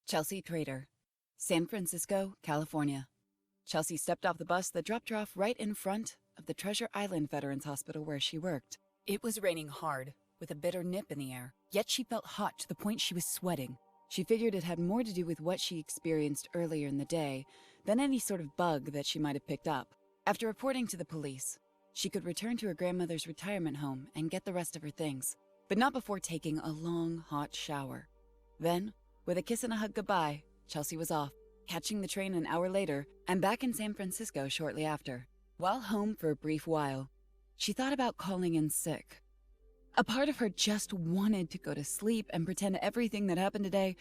Chelsea Trader, San Francisco, California. Chelsea stepped off the bus that dropped her off right in front of the Treasure Island Veterans Hospital where she worked. It was raining hard, with a bitter nip in the air, yet she felt hot to the point she was sweating. She figured it had more to do with what she experienced earlier in the day than any sort of bug that she might have picked up. After reporting to the police, she could return to her grandmother's retirement home and get the rest of her things, but not before taking a long, hot shower. Then, with a kiss and a hug goodbye, Chelsea was off, catching the train an hour later and back in San Francisco shortly after. While home for a brief while, she thought about calling in sick. A part of her just wanted to go to sleep and pretend everything that happened today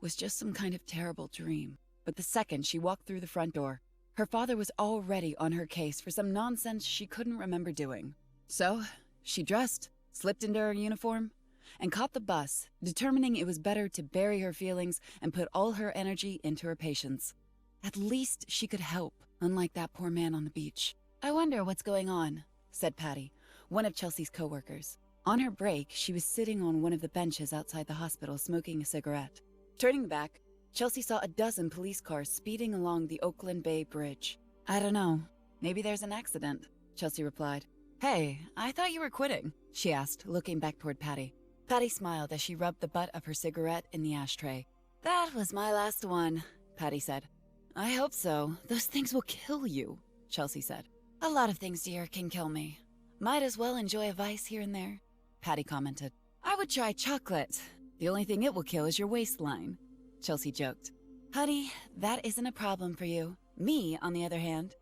was just some kind of terrible dream. But the second she walked through the front door, her father was already on her case for some nonsense she couldn't remember doing. So, she dressed, slipped into her uniform, and caught the bus, determining it was better to bury her feelings and put all her energy into her patients. At least she could help, unlike that poor man on the beach. "I wonder what's going on," said Patty, one of Chelsea's coworkers. On her break, she was sitting on one of the benches outside the hospital smoking a cigarette. Turning back, Chelsea saw a dozen police cars speeding along the Oakland Bay Bridge. "I don't know. Maybe there's an accident," Chelsea replied. "Hey, I thought you were quitting," she asked, looking back toward Patty. Patty smiled as she rubbed the butt of her cigarette in the ashtray. "That was my last one," Patty said. "I hope so. Those things will kill you," Chelsea said. "A lot of things, dear, can kill me. Might as well enjoy a vice here and there," Patty commented. "I would try chocolate. The only thing it will kill is your waistline," Chelsea joked. "Honey, that isn't a problem for you. Me, on the other hand."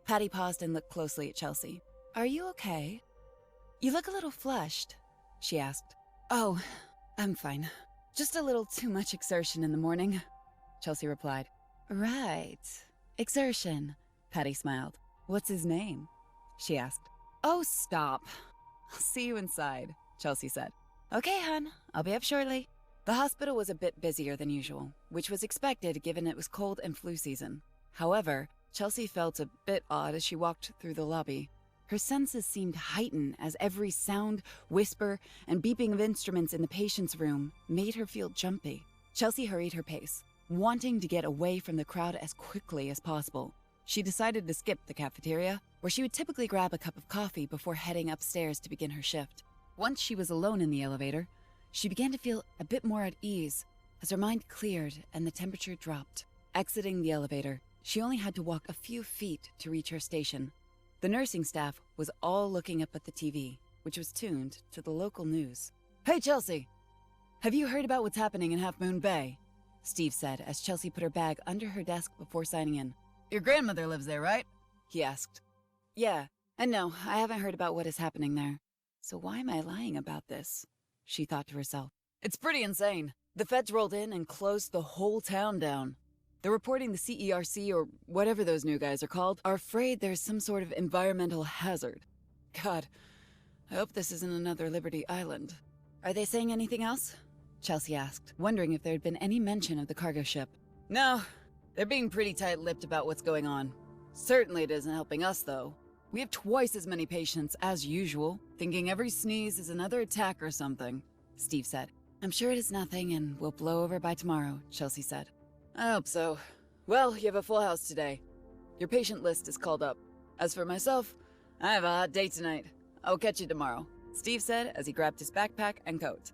Patty paused and looked closely at Chelsea. "Are you okay? You look a little flushed," she asked. "Oh, I'm fine. Just a little too much exertion in the morning," Chelsea replied. "Right. Exertion," Patty smiled. "What's his name?" she asked. "Oh, stop. I'll see you inside," Chelsea said. "Okay, hon. I'll be up shortly." The hospital was a bit busier than usual, which was expected given it was cold and flu season. However, Chelsea felt a bit odd as she walked through the lobby. Her senses seemed heightened as every sound, whisper, and beeping of instruments in the patient's room made her feel jumpy. Chelsea hurried her pace, wanting to get away from the crowd as quickly as possible. She decided to skip the cafeteria, where she would typically grab a cup of coffee before heading upstairs to begin her shift. Once she was alone in the elevator, she began to feel a bit more at ease as her mind cleared and the temperature dropped. Exiting the elevator, she only had to walk a few feet to reach her station. The nursing staff was all looking up at the TV, which was tuned to the local news. "Hey, Chelsea! Have you heard about what's happening in Half Moon Bay?" Steve said as Chelsea put her bag under her desk before signing in. "Your grandmother lives there, right?" he asked. "Yeah, and no, I haven't heard about what is happening there. So why am I lying about this?" she thought to herself. "It's pretty insane. The feds rolled in and closed the whole town down. They're reporting the CERC, or whatever those new guys are called, are afraid there's some sort of environmental hazard. God, I hope this isn't another Liberty Island." "Are they saying anything else?" Chelsea asked, wondering if there had been any mention of the cargo ship. "No, they're being pretty tight-lipped about what's going on. Certainly it isn't helping us, though. We have twice as many patients as usual, thinking every sneeze is another attack or something," Steve said. "I'm sure it is nothing and will blow over by tomorrow," Chelsea said. "I hope so. Well, you have a full house today. Your patient list is called up. As for myself, I have a hot date tonight. I'll catch you tomorrow," Steve said as he grabbed his backpack and coat.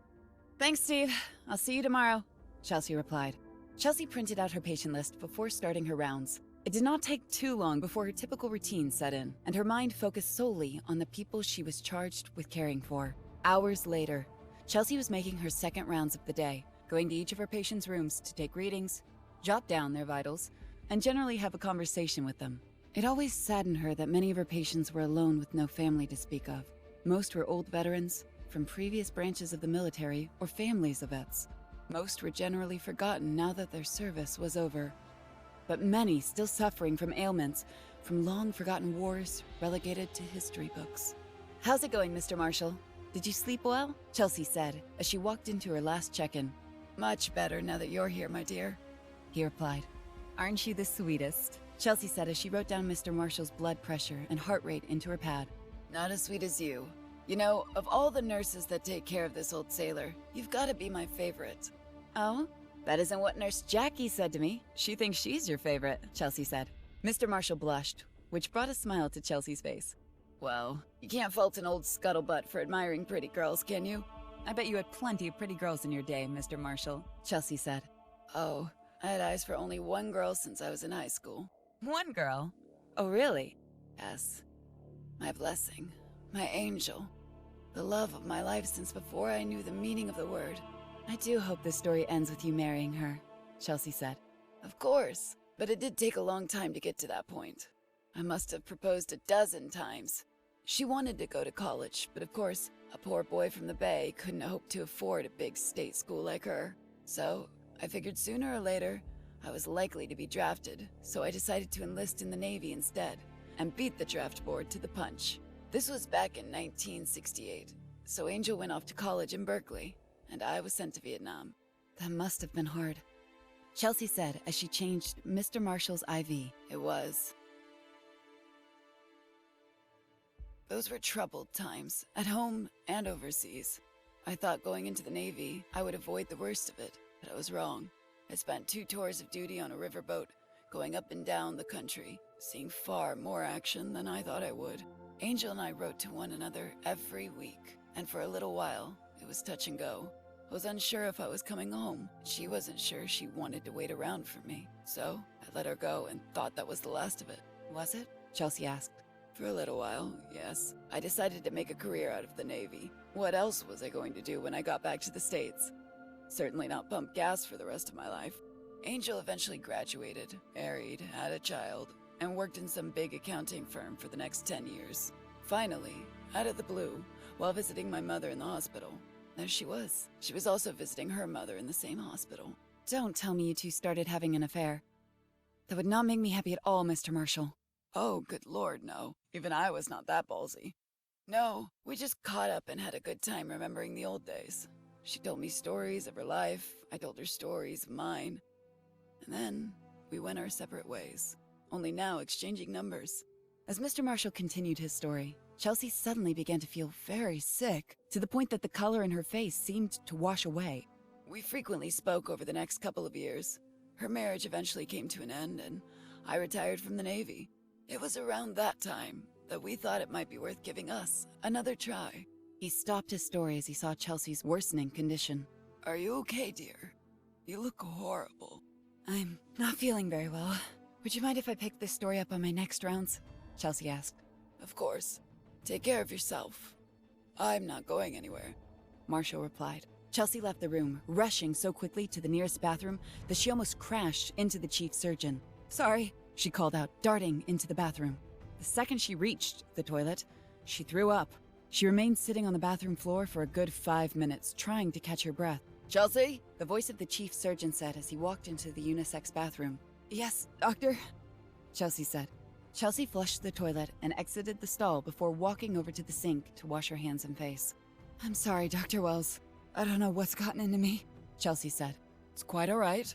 "Thanks, Steve. I'll see you tomorrow," Chelsea replied. Chelsea printed out her patient list before starting her rounds. It did not take too long before her typical routine set in, and her mind focused solely on the people she was charged with caring for. Hours later, Chelsea was making her second rounds of the day, going to each of her patients' rooms to take readings, jot down their vitals, and generally have a conversation with them. It always saddened her that many of her patients were alone with no family to speak of. Most were old veterans from previous branches of the military or families of vets. Most were generally forgotten now that their service was over. But many still suffering from ailments from long-forgotten wars relegated to history books. "How's it going, Mr. Marshall? Did you sleep well?" Chelsea said as she walked into her last check-in. "Much better now that you're here, my dear," he replied. "Aren't you the sweetest?" Chelsea said as she wrote down Mr. Marshall's blood pressure and heart rate into her pad. "Not as sweet as you. You know, of all the nurses that take care of this old sailor, you've got to be my favorite." "Oh? That isn't what Nurse Jackie said to me. She thinks she's your favorite, Chelsea said. Mr. Marshall blushed, which brought a smile to Chelsea's face. Well, you can't fault an old scuttlebutt for admiring pretty girls, can you? I bet you had plenty of pretty girls in your day, Mr. Marshall, Chelsea said. Oh, I had eyes for only one girl since I was in high school. One girl? Oh, really? Yes. My blessing. My angel. The love of my life since before I knew the meaning of the word. I do hope this story ends with you marrying her, Chelsea said. Of course, but it did take a long time to get to that point. I must have proposed 12 times. She wanted to go to college, but of course, a poor boy from the Bay couldn't hope to afford a big state school like her. So, I figured sooner or later, I was likely to be drafted, so I decided to enlist in the Navy instead, and beat the draft board to the punch. This was back in 1968, so Angel went off to college in Berkeley, and I was sent to Vietnam. That must have been hard, Chelsea said as she changed Mr. Marshall's IV. It was. Those were troubled times, at home and overseas. I thought going into the Navy, I would avoid the worst of it, but I was wrong. I spent 2 tours of duty on a riverboat, going up and down the country, seeing far more action than I thought I would. Angel and I wrote to one another every week, and for a little while, it was touch and go. I was unsure if I was coming home. She wasn't sure she wanted to wait around for me, so I let her go and thought that was the last of it. Was it? Chelsea asked. For a little while, yes. I decided to make a career out of the Navy. What else was I going to do when I got back to the States? Certainly not pump gas for the rest of my life. Angel eventually graduated, married, had a child, and worked in some big accounting firm for the next 10 years. Finally, out of the blue, while visiting my mother in the hospital, there she was. She was also visiting her mother in the same hospital. Don't tell me you two started having an affair. That would not make me happy at all, Mr. Marshall. Oh, good Lord, no. Even I was not that ballsy. No, we just caught up and had a good time remembering the old days. She told me stories of her life, I told her stories of mine. And then, we went our separate ways, only now exchanging numbers. As Mr. Marshall continued his story, Chelsea suddenly began to feel very sick, to the point that the color in her face seemed to wash away. We frequently spoke over the next couple of years. Her marriage eventually came to an end, and I retired from the Navy. It was around that time that we thought it might be worth giving us another try. He stopped his story as he saw Chelsea's worsening condition. Are you okay, dear? You look horrible. I'm not feeling very well. Would you mind if I pick this story up on my next rounds? Chelsea asked. Of course. Take care of yourself. I'm not going anywhere, Marshall replied. Chelsea left the room, rushing so quickly to the nearest bathroom that she almost crashed into the chief surgeon. Sorry, she called out, darting into the bathroom. The second she reached the toilet, she threw up. She remained sitting on the bathroom floor for a good 5 minutes, trying to catch her breath. Chelsea? The voice of the chief surgeon said as he walked into the unisex bathroom. Yes, doctor? Chelsea said. Chelsea flushed the toilet and exited the stall before walking over to the sink to wash her hands and face. I'm sorry, Dr. Wells. I don't know what's gotten into me, Chelsea said. It's quite all right.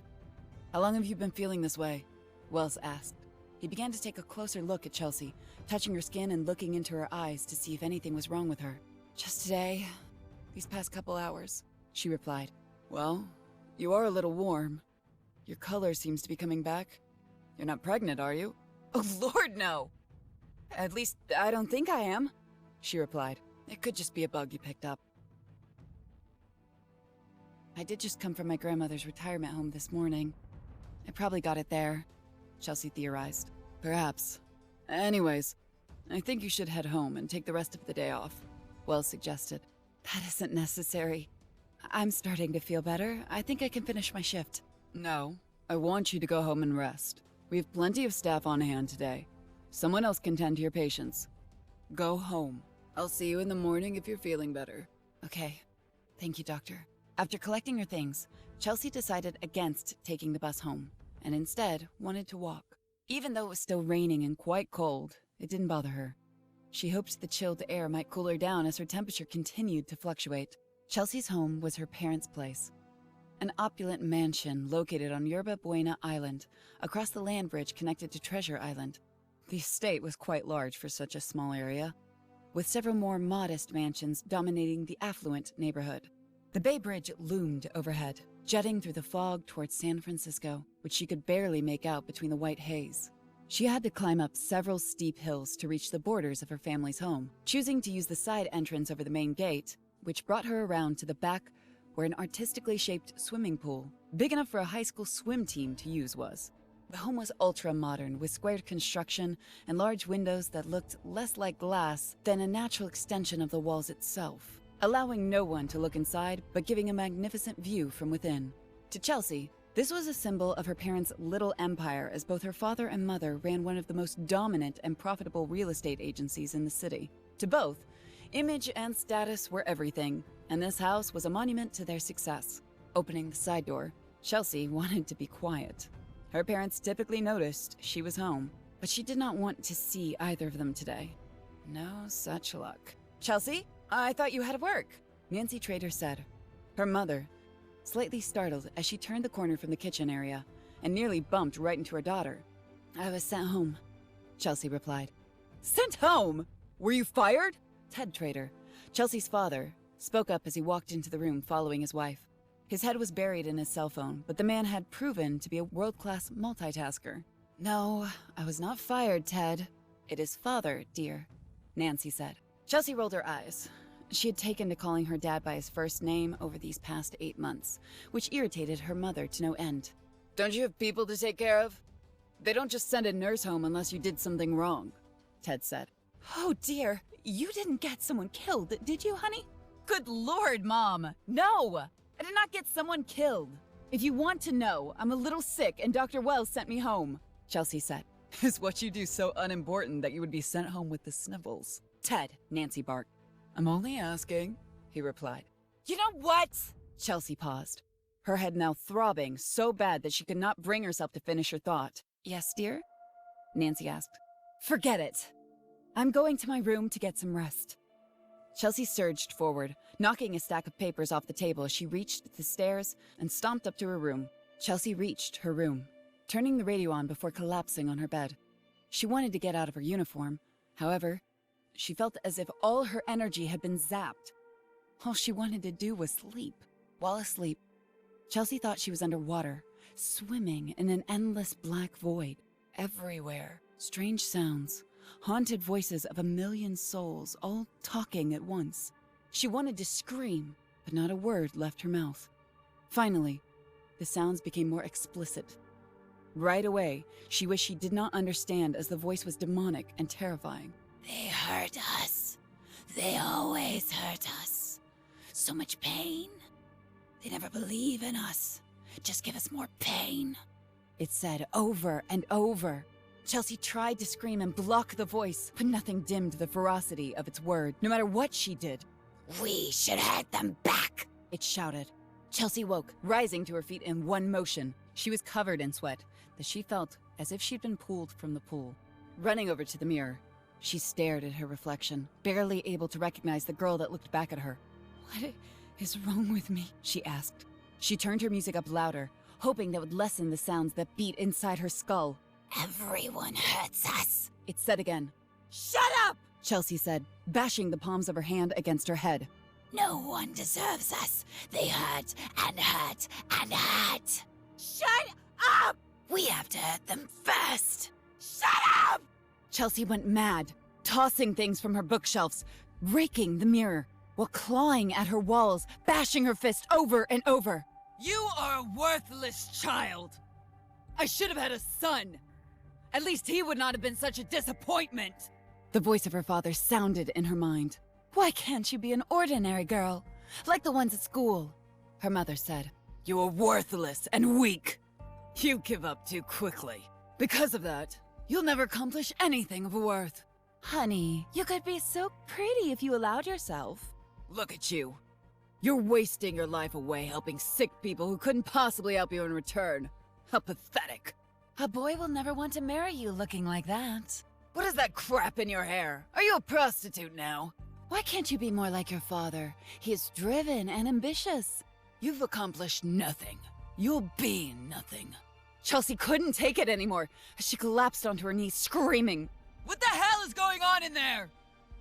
How long have you been feeling this way? Wells asked. He began to take a closer look at Chelsea, touching her skin and looking into her eyes to see if anything was wrong with her. Just today, these past couple hours, she replied. Well, you are a little warm. Your color seems to be coming back. You're not pregnant, are you? Oh, Lord, no! At least, I don't think I am, she replied. It could just be a bug you picked up. I did just come from my grandmother's retirement home this morning. I probably got it there, Chelsea theorized. Perhaps. Anyways, I think you should head home and take the rest of the day off, Wells suggested. That isn't necessary. I'm starting to feel better. I think I can finish my shift. No, I want you to go home and rest. We have plenty of staff on hand today. Someone else can tend to your patients. Go home. I'll see you in the morning if you're feeling better. Okay. Thank you, doctor. After collecting her things, Chelsea decided against taking the bus home, and instead wanted to walk. Even though it was still raining and quite cold, it didn't bother her. She hoped the chilled air might cool her down as her temperature continued to fluctuate. Chelsea's home was her parents' place. An opulent mansion located on Yerba Buena Island, across the land bridge connected to Treasure Island. The estate was quite large for such a small area, with several more modest mansions dominating the affluent neighborhood. The Bay Bridge loomed overhead, jetting through the fog towards San Francisco, which she could barely make out between the white haze. She had to climb up several steep hills to reach the borders of her family's home, choosing to use the side entrance over the main gate, which brought her around to the back where an artistically shaped swimming pool, big enough for a high school swim team to use, was. The home was ultra-modern, with squared construction and large windows that looked less like glass than a natural extension of the walls itself, allowing no one to look inside but giving a magnificent view from within. To Chelsea, this was a symbol of her parents' little empire, as both her father and mother ran one of the most dominant and profitable real estate agencies in the city. To both, image and status were everything, and this house was a monument to their success. Opening the side door, Chelsea wanted to be quiet. Her parents typically noticed she was home, but she did not want to see either of them today. No such luck. "Chelsea, I thought you had work," Nancy Trader said. Her mother, slightly startled as she turned the corner from the kitchen area and nearly bumped right into her daughter. "I was sent home," Chelsea replied. "Sent home? Were you fired?" Ted Trader, Chelsea's father, spoke up as he walked into the room following his wife. His head was buried in his cell phone, but the man had proven to be a world-class multitasker. "No, I was not fired, Ted. It is father, dear," Nancy said. Chelsea rolled her eyes. She had taken to calling her dad by his first name over these past 8 months, which irritated her mother to no end. "Don't you have people to take care of? They don't just send a nurse home unless you did something wrong," Ted said. "Oh dear, you didn't get someone killed, did you, honey?" "Good Lord, Mom! No! I did not get someone killed. If you want to know, I'm a little sick and Dr. Wells sent me home," Chelsea said. "Is what you do so unimportant that you would be sent home with the sniffles?" "Ted," Nancy barked. "I'm only asking," he replied. "You know what?" Chelsea paused, her head now throbbing so bad that she could not bring herself to finish her thought. "Yes, dear?" Nancy asked. "Forget it. I'm going to my room to get some rest." Chelsea surged forward, knocking a stack of papers off the table as she reached the stairs and stomped up to her room. Chelsea reached her room, turning the radio on before collapsing on her bed. She wanted to get out of her uniform. However, she felt as if all her energy had been zapped. All she wanted to do was sleep. While asleep, Chelsea thought she was underwater, swimming in an endless black void. Everywhere, strange sounds, haunted voices of a million souls, all talking at once. She wanted to scream, but not a word left her mouth. Finally, the sounds became more explicit. Right away, she wished she did not understand, as the voice was demonic and terrifying. "They hurt us. They always hurt us. So much pain. They never believe in us. Just give us more pain," it said over and over. Chelsea tried to scream and block the voice, but nothing dimmed the ferocity of its word, no matter what she did. "We should hurt them back," it shouted. Chelsea woke, rising to her feet in one motion. She was covered in sweat, that she felt as if she'd been pulled from the pool. Running over to the mirror, she stared at her reflection, barely able to recognize the girl that looked back at her. "What is wrong with me?" she asked. She turned her music up louder, hoping that would lessen the sounds that beat inside her skull. "Everyone hurts us," it said again. "Shut up!" Chelsea said, bashing the palms of her hand against her head. "No one deserves us. They hurt and hurt and hurt." "Shut up! We have to hurt them first." "Shut up!" Chelsea went mad, tossing things from her bookshelves, raking the mirror, while clawing at her walls, bashing her fist over and over. "You are a worthless child. I should have had a son. At least he would not have been such a disappointment." The voice of her father sounded in her mind. "Why can't you be an ordinary girl, like the ones at school?" Her mother said. "You are worthless and weak. You give up too quickly. Because of that, you'll never accomplish anything of worth." "Honey, you could be so pretty if you allowed yourself." "Look at you. You're wasting your life away helping sick people who couldn't possibly help you in return. How pathetic." "A boy will never want to marry you looking like that." "What is that crap in your hair? Are you a prostitute now?" "Why can't you be more like your father? He is driven and ambitious." "You've accomplished nothing. You'll be nothing." Chelsea couldn't take it anymore as she collapsed onto her knees, screaming. "What the hell is going on in there?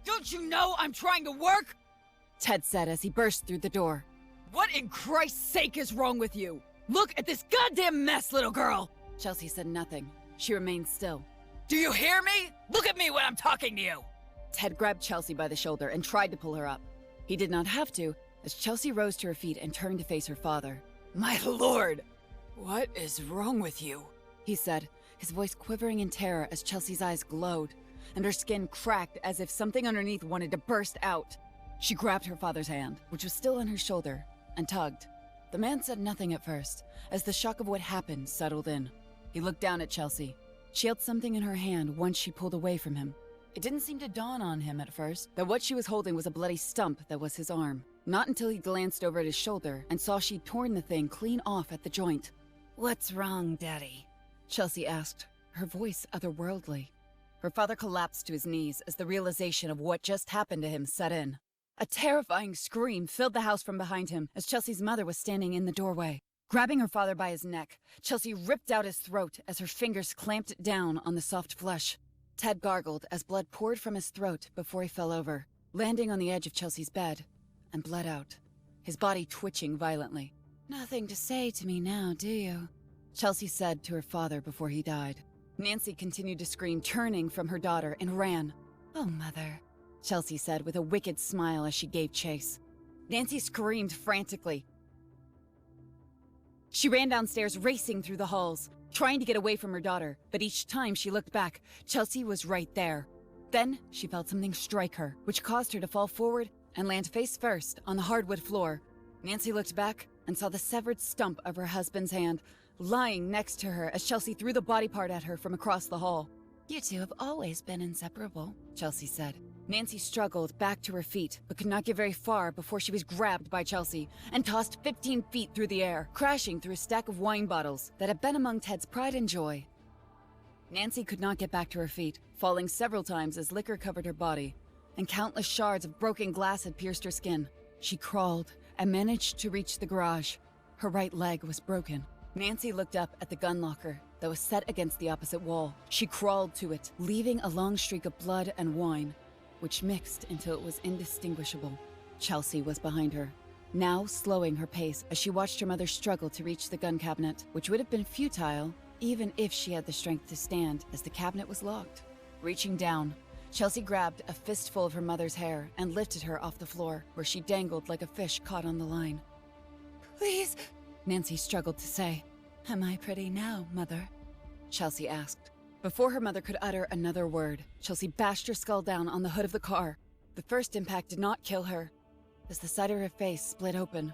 Don't you know I'm trying to work?" Ted said as he burst through the door. What in Christ's sake is wrong with you? Look at this goddamn mess, little girl! Chelsea said nothing. She remained still. Do you hear me? Look at me when I'm talking to you! Ted grabbed Chelsea by the shoulder and tried to pull her up. He did not have to, as Chelsea rose to her feet and turned to face her father. My lord! What is wrong with you? He said, his voice quivering in terror as Chelsea's eyes glowed, and her skin cracked as if something underneath wanted to burst out. She grabbed her father's hand, which was still on her shoulder, and tugged. The man said nothing at first, as the shock of what happened settled in. He looked down at Chelsea. She held something in her hand once she pulled away from him. It didn't seem to dawn on him at first that what she was holding was a bloody stump that was his arm. Not until he glanced over at his shoulder and saw she'd torn the thing clean off at the joint. What's wrong, Daddy? Chelsea asked, her voice otherworldly. Her father collapsed to his knees as the realization of what just happened to him set in. A terrifying scream filled the house from behind him as Chelsea's mother was standing in the doorway. Grabbing her father by his neck, Chelsea ripped out his throat as her fingers clamped down on the soft flesh. Ted gargled as blood poured from his throat before he fell over, landing on the edge of Chelsea's bed, and bled out, his body twitching violently. Nothing to say to me now, do you? Chelsea said to her father before he died. Nancy continued to scream, turning from her daughter, and ran. Oh, Mother, Chelsea said with a wicked smile as she gave chase. Nancy screamed frantically. She ran downstairs, racing through the halls, trying to get away from her daughter, but each time she looked back, Chelsea was right there. Then she felt something strike her, which caused her to fall forward and land face first on the hardwood floor. Nancy looked back and saw the severed stump of her husband's hand lying next to her as Chelsea threw the body part at her from across the hall. You two have always been inseparable, Chelsea said. Nancy struggled back to her feet, but could not get very far before she was grabbed by Chelsea and tossed 15 feet through the air, crashing through a stack of wine bottles that had been among Ted's pride and joy. Nancy could not get back to her feet, falling several times as liquor covered her body, and countless shards of broken glass had pierced her skin. She crawled and managed to reach the garage. Her right leg was broken. Nancy looked up at the gun locker that was set against the opposite wall. She crawled to it, leaving a long streak of blood and wine, which mixed until it was indistinguishable. Chelsea was behind her, now slowing her pace as she watched her mother struggle to reach the gun cabinet, which would have been futile even if she had the strength to stand, as the cabinet was locked. Reaching down, Chelsea grabbed a fistful of her mother's hair and lifted her off the floor, where she dangled like a fish caught on the line. Please, Nancy struggled to say. Am I pretty now, Mother? Chelsea asked. Before her mother could utter another word, Chelsea bashed her skull down on the hood of the car. The first impact did not kill her, as the side of her face split open.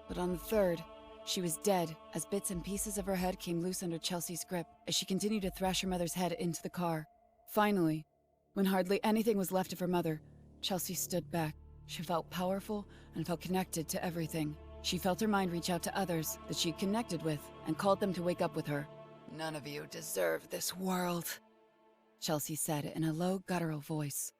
But on the third, she was dead, as bits and pieces of her head came loose under Chelsea's grip as she continued to thrash her mother's head into the car. Finally, when hardly anything was left of her mother, Chelsea stood back. She felt powerful and felt connected to everything. She felt her mind reach out to others that she'd connected with and called them to wake up with her. None of you deserve this world, Chelsea said in a low, guttural voice.